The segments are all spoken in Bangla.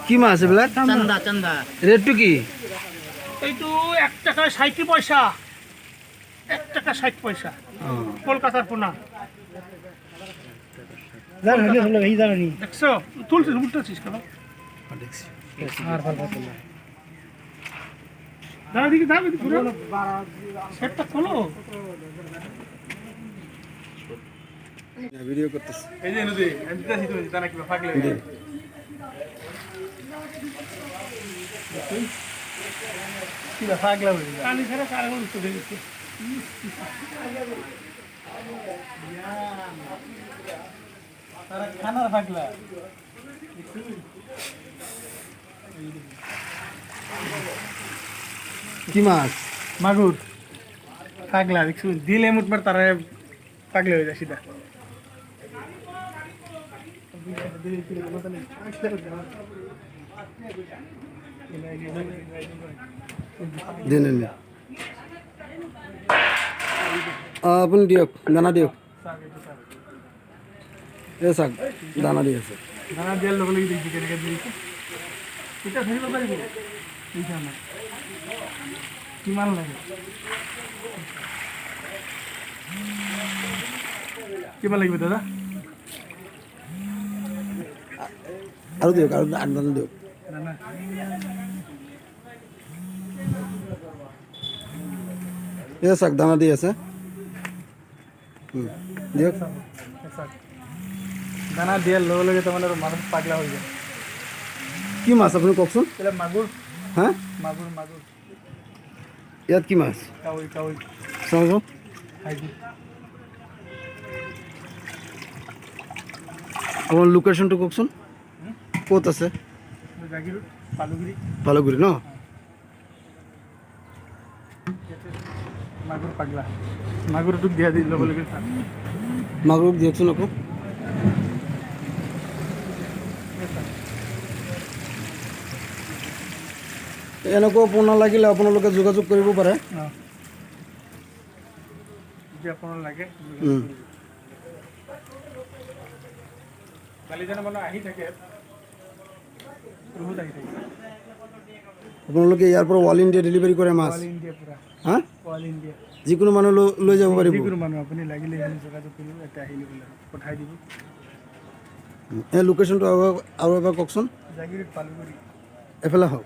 কি মাছ এগুলা? চান্দা চান্দা। রেটটু কি? এইটু 1 টাকা 60 পয়সা, 1 টাকা 60 পয়সা, কলকাতার পোনা। দেখছো তুলছিস উল্টাছিস কেন? দাঁড়া দিকে দাঁড়া ঘুরে সেটটা খোলো। ভিডিও করতেছি। এই যে নদী আমি দিতেছি তুমি জানা কি ফাগলে কি ফাগলা বলি পানি ছাড়া কারণ উঠে গেছে। তারা খানার ফাগলা কি মাছ? মাগুর ফাগলা দেখছো দিলে মুটমার তারা পাগলে হয়ে যায় সিধা। দিন আপুনি দিয়ক, দানা দিয়ক। এই চাওক দানা দি আছে। দানা দিয়ার লগে লগে দেখি কেনেকে দিয়েছে এটা ধরিব পারিব এইটা না কিমান লাগে কিমান লাগবে দাদা? আৰু দিয়ক, আৰু দানা দিয়ক। দানা এই চাওক দানা দি আছে। দিয়ক। দানা দিয়ার লগে লগে তোমার মানুষ পাগলা হয়ে যায়। কি মাছ আপুনি কওকচোন? এটা মাগুর। হা? মাগুর মাগুর। ইয়াত কি মাছ? কাউই কাউই চাওকচোন। হাইজি আপোনাৰ লোকেশ্যনটো কওকচোন, ক'ত আছে? জাগির পালুগিরি পালগুৰি ন? মাগুর পাগলা মাগুর টুক দিয়া দিল লগে লগে মাগুৰক দিয়কচোন আকৌ। এনেকুৱা পোনা লাগিলে আপোনালোকে যোগাযোগ কৰিব পাৰে। যে আপনার লাগে কালি যেন মানে আহি থাকে বহুত আহি থাকে। আপোনালোকে ইয়াৰ পৰা অল ইণ্ডিয়া ডেলিভাৰী কৰে মাছ? অল ইন্ডিয়া পুরা হা? অল ইন্ডিয়া যিকোনো মানুহ লৈ যাব পাৰিব? যিকোনো মানুহ আপুনি লাগিলে এনে যোগাযোগ কৰিব এটা আহিলে বোলে পঠাই দিব। এই লোকেশ্যনটো আৰু এবাৰ কওকচোন। জাগির পালুগুড়ি এফালে হওক।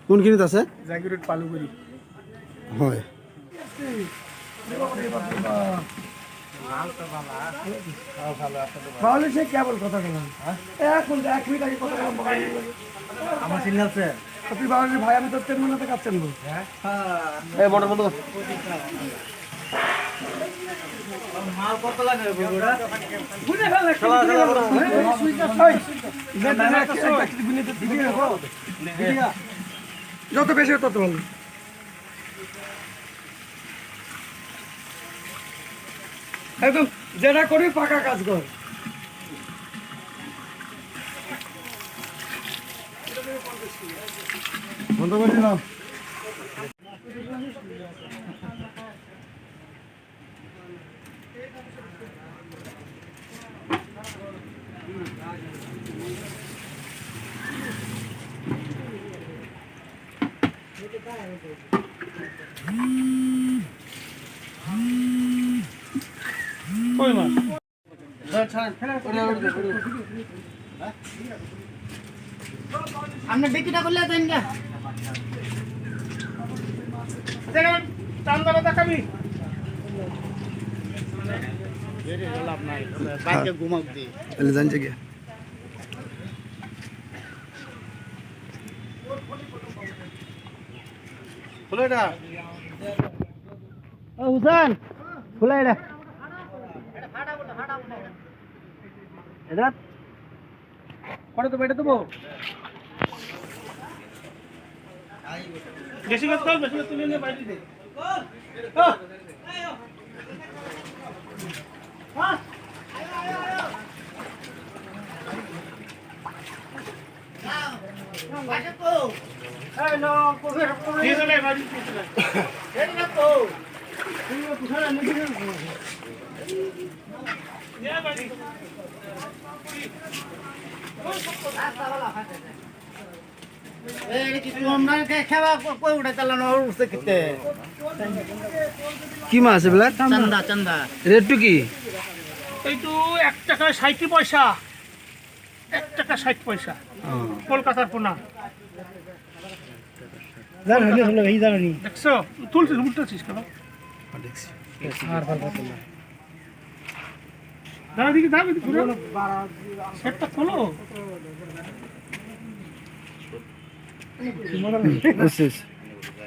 কোনখিনিত আছে? জাগির পালুগুড়ি। হয়। তাহলে সে কেবল কথা বলেন এখন 1 মিনিট আগে কথা বললাম আমার সিগন্যাল আছে আপনি বাবাজি ভাই আমি তো 10 মিনিটে কাটছেন বল। হ্যাঁ এই মোটর বন্ধ কর। মাল কত লাগে বড়া গুনে ফেল চলা সুইচ অফ হয় গুনে তো দিবি না যত বেশি তত ভালো। একদম যেটা করি পাকা কাজ কর। বন্ধ করে দিলাম। কই মাছ আপনি বিক্রিটা করলে দেন না দেখেন চান্দাটা দেখাবি লাভ নাই বাইকে ঘুমাক দি এলে জানছে কি? খুলে না ও হুসেন খুলে এটা এটা পরে তো বেটে দেবো বেশি কথা কর বেশি তুলে নিয়ে বাইরে দে এই কি তোমরা খেলা কই উঠে চালানো উঠছে কিতে কি মাছ এগুলা চান্দা চান্দা রেটটু কি এইটো 1 টাকা 60 পয়সা 1 টাকা 60 পয়সা কলকাতার পোনা দেখছো তুলছিস উল্টাছিস কেন দাঁড়া দিকে দাঁড়া ঘুরে সেটটা খোলো বুঝছিস